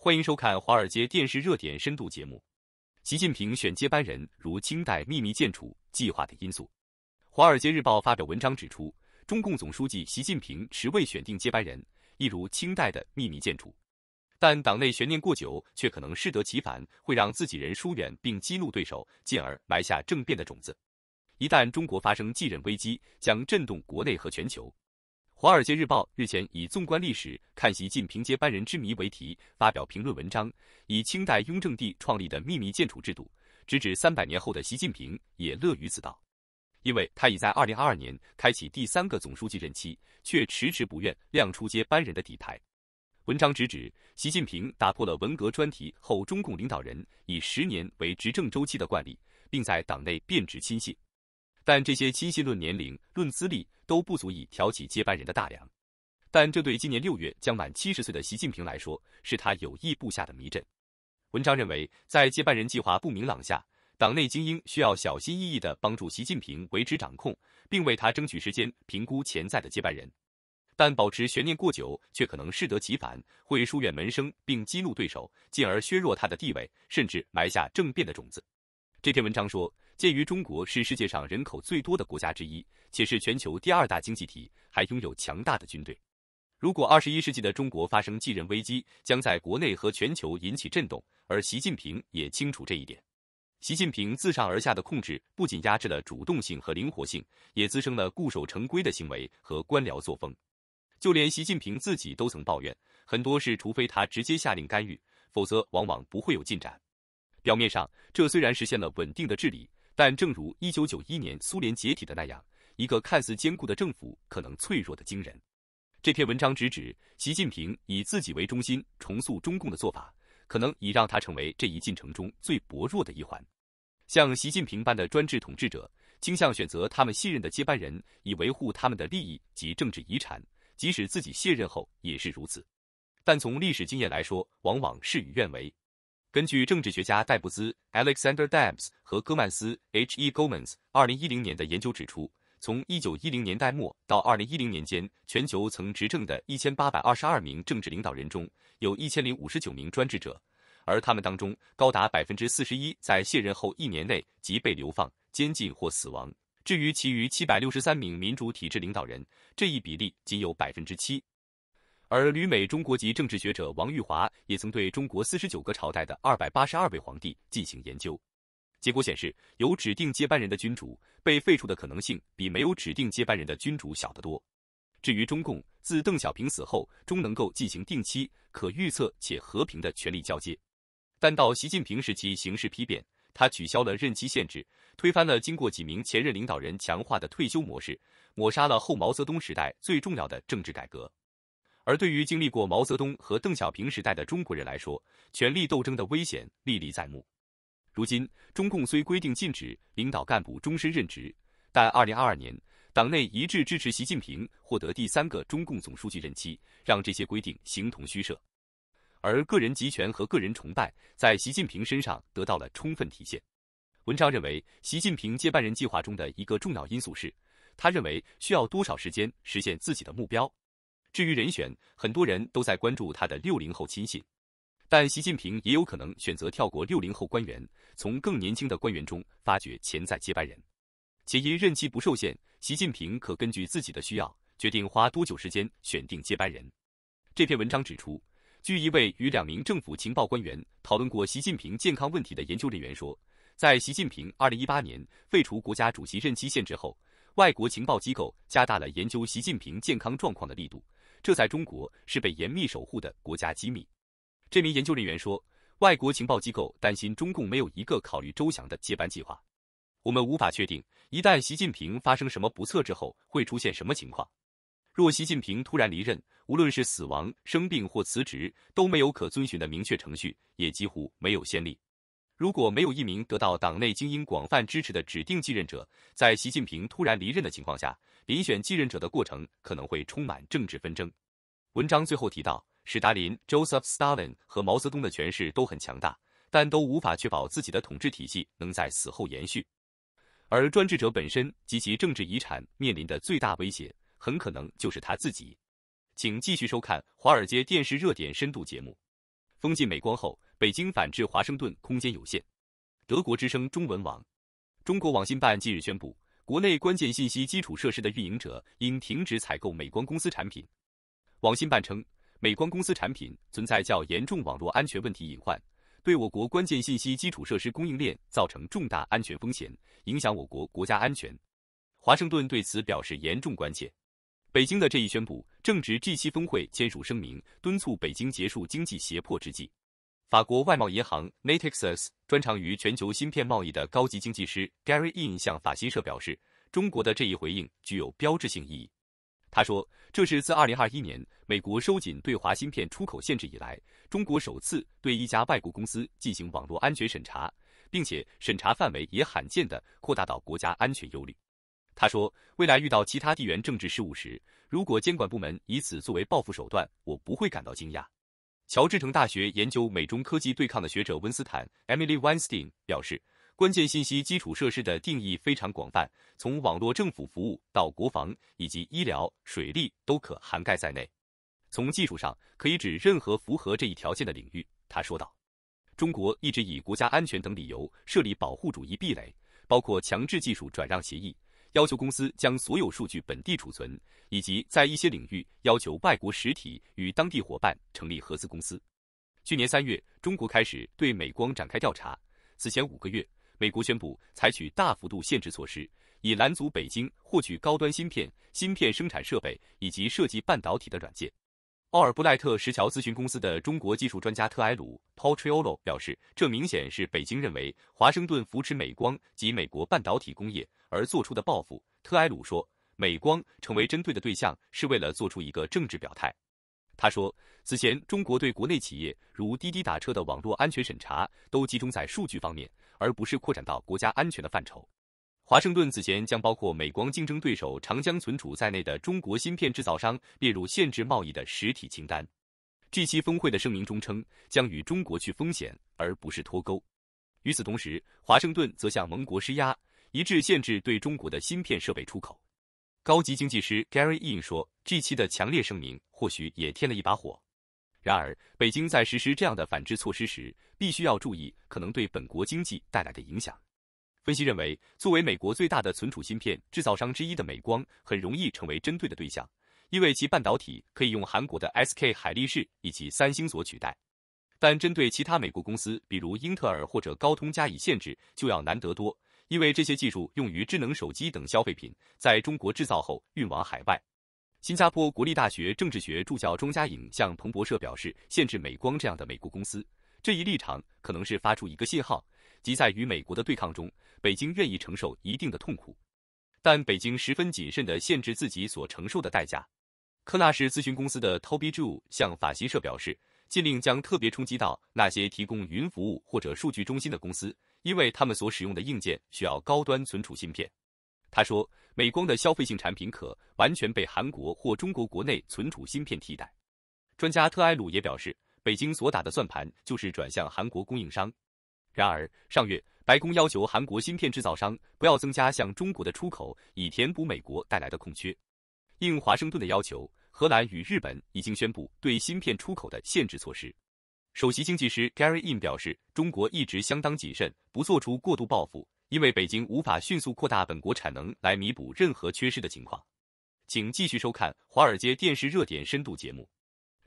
欢迎收看华尔街电视热点深度节目。习近平选接班人如清代秘密建储计划的因素。华尔街日报发表文章指出，中共总书记习近平迟未选定接班人，一如清代的秘密建储。但党内悬念过久，却可能适得其反，会让自己人疏远并激怒对手，进而埋下政变的种子。一旦中国发生继任危机，将震动国内和全球。华尔街日报日前以纵观历史看习近平接班人之谜为题发表评论文章，以清代雍正帝创立的秘密建储制度，直指300年后的习近平也乐于此道。因为他已在2022年开启第3个总书记任期，却迟迟不愿亮出接班人的底牌。文章直指，习近平打破了文革专题后中共领导人以10年为执政周期的惯例，并在党内变质亲信。但这些亲信论年龄、论资历都不足以挑起接班人的大梁。但这对今年6月将满70岁的习近平来说，是他有意布下的迷阵。文章认为，在接班人计划不明朗下，党内精英需要小心翼翼地帮助习近平维持掌控，并为他争取时间评估潜在的接班人。但保持悬念过久，却可能适得其反，会疏远门生并激怒对手，进而削弱他的地位，甚至埋下政变的种子。这篇文章说，鉴于中国是世界上人口最多的国家之一，且是全球第2大经济体，还拥有强大的军队。如果21世纪的中国发生继任危机，将在国内和全球引起震动，而习近平也清楚这一点。习近平自上而下的控制不仅压制了主动性和灵活性，也滋生了固守成规的行为和官僚作风。就连习近平自己都曾抱怨，很多事除非他直接下令干预，否则往往不会有进展。表面上，这虽然实现了稳定的治理，但正如1991年苏联解体的那样，一个看似坚固的政府可能脆弱的惊人。这篇文章直指，习近平以自己为中心重塑中共的做法，可能已让他成为这一进程中最薄弱的一环。像习近平般的专制统治者，倾向选择他们信任的接班人，以维护他们的利益及政治遗产，即使自己卸任后也是如此。但从历史经验来说，往往事与愿违。根据政治学家戴布兹 （Alexander Debs） 和戈曼斯 （H.E. Gomans） 2010年的研究指出，从1910年代末到2010年间，全球曾执政的1822名政治领导人中，有1059名专制者，而他们当中高达41%在卸任后1年内即被流放、监禁或死亡。至于其余763名民主体制领导人，这一比例仅有7%。而旅美中国籍政治学者王玉华也曾对中国49个朝代的282位皇帝进行研究，结果显示，有指定接班人的君主被废除的可能性比没有指定接班人的君主小得多。至于中共，自邓小平死后终能够进行定期、可预测且和平的权力交接，但到习近平时期形势批变，他取消了任期限制，推翻了经过几名前任领导人强化的退休模式，抹杀了后毛泽东时代最重要的政治改革。而对于经历过毛泽东和邓小平时代的中国人来说，权力斗争的危险历历在目。如今，中共虽规定禁止领导干部终身任职，但2022年，党内一致支持习近平获得第3个中共总书记任期，让这些规定形同虚设。而个人集权和个人崇拜在习近平身上得到了充分体现。文章认为，习近平接班人计划中的一个重要因素是，他认为需要多少时间实现自己的目标。至于人选，很多人都在关注他的60后亲信，但习近平也有可能选择跳过60后官员，从更年轻的官员中发掘潜在接班人。且因任期不受限，习近平可根据自己的需要，决定花多久时间选定接班人。这篇文章指出，据一位与2名政府情报官员讨论过习近平健康问题的研究人员说，在习近平2018年废除国家主席任期限制后，外国情报机构加大了研究习近平健康状况的力度，这在中国是被严密守护的国家机密。这名研究人员说，外国情报机构担心中共没有一个考虑周详的接班计划。我们无法确定，一旦习近平发生什么不测之后会出现什么情况。若习近平突然离任，无论是死亡、生病或辞职，都没有可遵循的明确程序，也几乎没有先例。如果没有一名得到党内精英广泛支持的指定继任者，在习近平突然离任的情况下，遴选继任者的过程可能会充满政治纷争。文章最后提到，史达林 Joseph Stalin 和毛泽东的权势都很强大，但都无法确保自己的统治体系能在死后延续。而专制者本身及其政治遗产面临的最大威胁，很可能就是他自己。请继续收看华尔街电视热点深度节目。封禁美光后，北京反制华盛顿空间有限。德国之声中文网，中国网信办近日宣布，国内关键信息基础设施的运营者应停止采购美光公司产品。网信办称，美光公司产品存在较严重网络安全问题隐患，对我国关键信息基础设施供应链造成重大安全风险，影响我国国家安全。华盛顿对此表示严重关切。北京的这一宣布正值 G7 峰会签署声明，敦促北京结束经济胁迫之际。法国外贸银行 Natixis 专长于全球芯片贸易的高级经济师 Gary In 向法新社表示，中国的这一回应具有标志性意义。他说，这是自2021年美国收紧对华芯片出口限制以来，中国首次对一家外国公司进行网络安全审查，并且审查范围也罕见地扩大到国家安全忧虑。他说，未来遇到其他地缘政治事务时，如果监管部门以此作为报复手段，我不会感到惊讶。乔治城大学研究美中科技对抗的学者温斯坦 Emily Weinstein 表示，关键信息基础设施的定义非常广泛，从网络政府服务到国防以及医疗、水利都可涵盖在内。从技术上可以指任何符合这一条件的领域，他说道。中国一直以国家安全等理由设立保护主义壁垒，包括强制技术转让协议，要求公司将所有数据本地储存，以及在一些领域要求外国实体与当地伙伴成立合资公司。去年3月，中国开始对美光展开调查。此前5个月，美国宣布采取大幅度限制措施，以拦阻北京获取高端芯片、芯片生产设备以及设计半导体的软件。奥尔布莱特石桥咨询公司的中国技术专家特埃鲁 Paul Triolo 表示，这明显是北京认为华盛顿扶持美光及美国半导体工业而做出的报复。特埃鲁说，美光成为针对的对象是为了做出一个政治表态。他说，此前中国对国内企业如滴滴打车的网络安全审查都集中在数据方面，而不是扩展到国家安全的范畴。华盛顿此前将包括美光竞争对手长江存储在内的中国芯片制造商列入限制贸易的实体清单。G7 峰会的声明中称，将与中国去风险，而不是脱钩。与此同时，华盛顿则向盟国施压，一致限制对中国的芯片设备出口。高级经济师 Gary In 说 ，G7 的强烈声明或许也添了一把火。然而，北京在实施这样的反制措施时，必须要注意可能对本国经济带来的影响。分析认为，作为美国最大的存储芯片制造商之一的美光，很容易成为针对的对象，因为其半导体可以用韩国的 SK 海力士以及三星所取代。但针对其他美国公司，比如英特尔或者高通加以限制，就要难得多，因为这些技术用于智能手机等消费品，在中国制造后运往海外。新加坡国立大学政治学助教钟嘉颖向彭博社表示，限制美光这样的美国公司，这一立场可能是发出一个信号，即在与美国的对抗中，北京愿意承受一定的痛苦，但北京十分谨慎地限制自己所承受的代价。科纳士咨询公司的 Toby Zhu 向法新社表示，禁令将特别冲击到那些提供云服务或者数据中心的公司，因为他们所使用的硬件需要高端存储芯片。他说，美光的消费性产品可完全被韩国或中国国内存储芯片替代。专家特埃鲁也表示，北京所打的算盘就是转向韩国供应商。然而，上月白宫要求韩国芯片制造商不要增加向中国的出口，以填补美国带来的空缺。应华盛顿的要求，荷兰与日本已经宣布对芯片出口的限制措施。首席经济师 Gary In 表示，中国一直相当谨慎，不做出过度报复，因为北京无法迅速扩大本国产能来弥补任何缺失的情况。请继续收看华尔街电视热点深度节目。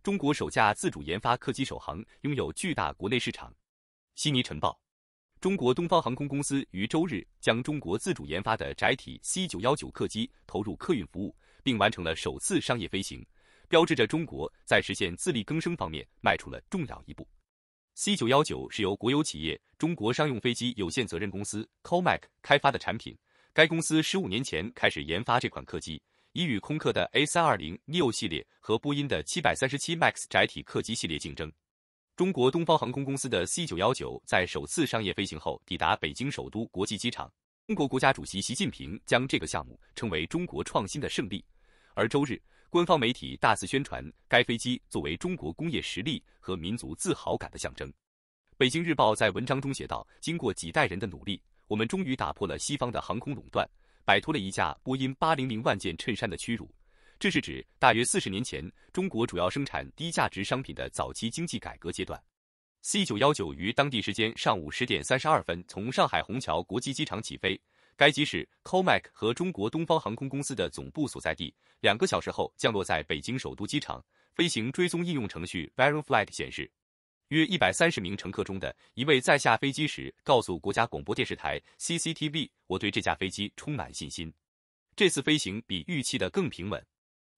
中国首架自主研发客机首航拥有巨大国内市场。悉尼晨报，中国东方航空公司于周日将中国自主研发的载体 C919 客机投入客运服务，并完成了首次商业飞行，标志着中国在实现自力更生方面迈出了重要一步。C919 是由国有企业中国商用飞机有限责任公司 COMAC 开发的产品，该公司15年前开始研发这款客机，以与空客的 A320neo 系列和波音的737 MAX 载体客机系列竞争。中国东方航空公司的 C919 在首次商业飞行后抵达北京首都国际机场。中国国家主席习近平将这个项目称为中国创新的胜利。而周日，官方媒体大肆宣传该飞机作为中国工业实力和民族自豪感的象征。北京日报在文章中写道，经过几代人的努力，我们终于打破了西方的航空垄断，摆脱了一架波音800万件衬衫的屈辱。这是指大约40年前中国主要生产低价值商品的早期经济改革阶段。C919于当地时间上午10点32分从上海虹桥国际机场起飞，该机是 COMAC 和中国东方航空公司的总部所在地。2个小时后降落在北京首都机场。飞行追踪应用程序 VaronFlight 显示，约130名乘客中的一位在下飞机时告诉国家广播电视台 CCTV：“ 我对这架飞机充满信心。这次飞行比预期的更平稳。”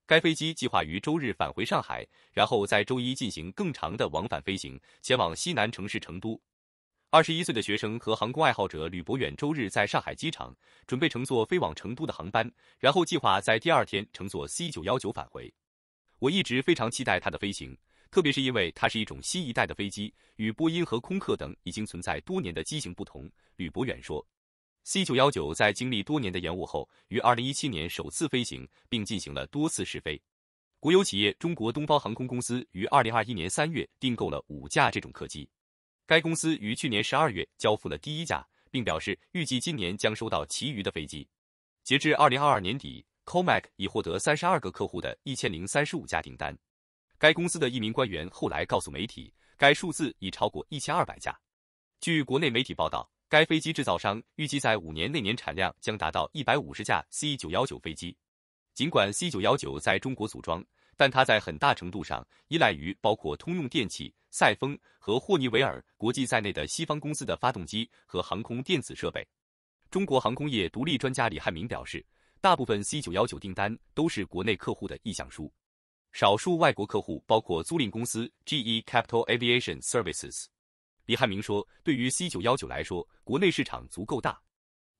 该飞机计划于周日返回上海，然后在周一进行更长的往返飞行，前往西南城市成都。21岁的学生和航空爱好者吕博远周日在上海机场准备乘坐飞往成都的航班，然后计划在第二天乘坐 C919 返回。我一直非常期待它的飞行，特别是因为它是一种新一代的飞机，与波音和空客等已经存在多年的机型不同，吕博远说。C919 在经历多年的延误后，于2017年首次飞行，并进行了多次试飞。国有企业中国东方航空公司于2021年3月订购了5架这种客机。该公司于去年12月交付了第1架，并表示预计今年将收到其余的飞机。截至2022年底，COMAC 已获得32个客户的1035架订单。该公司的一名官员后来告诉媒体，该数字已超过1200架。据国内媒体报道，该飞机制造商预计在5年内年产量将达到150架 C919 飞机。尽管 C919 在中国组装，但它在很大程度上依赖于包括通用电气、赛丰和霍尼韦尔国际在内的西方公司的发动机和航空电子设备。中国航空业独立专家李汉明表示，大部分 C919 订单都是国内客户的意向书，少数外国客户包括租赁公司 GE Capital Aviation Services。李汉明说，对于 C919 来说，国内市场足够大。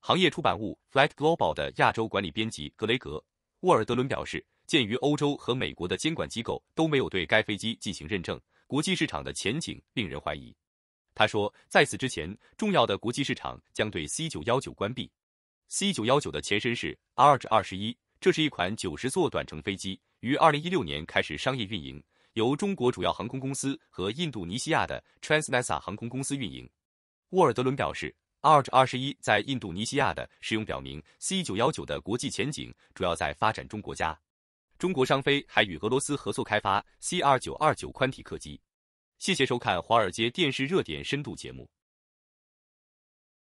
行业出版物 Flight Global 的亚洲管理编辑格雷格·沃尔德伦表示，鉴于欧洲和美国的监管机构都没有对该飞机进行认证，国际市场的前景令人怀疑。他说，在此之前，重要的国际市场将对 C919 关闭。C919 的前身是 ARJ21， 这是一款90座短程飞机，于2016年开始商业运营，由中国主要航空公司和印度尼西亚的 Transnasa 航空公司运营。沃尔德伦表示， ARJ21 在印度尼西亚的使用表明 C919 的国际前景主要在发展中国家。中国商飞还与俄罗斯合作开发 CR929 宽体客机。谢谢收看华尔街电视热点深度节目。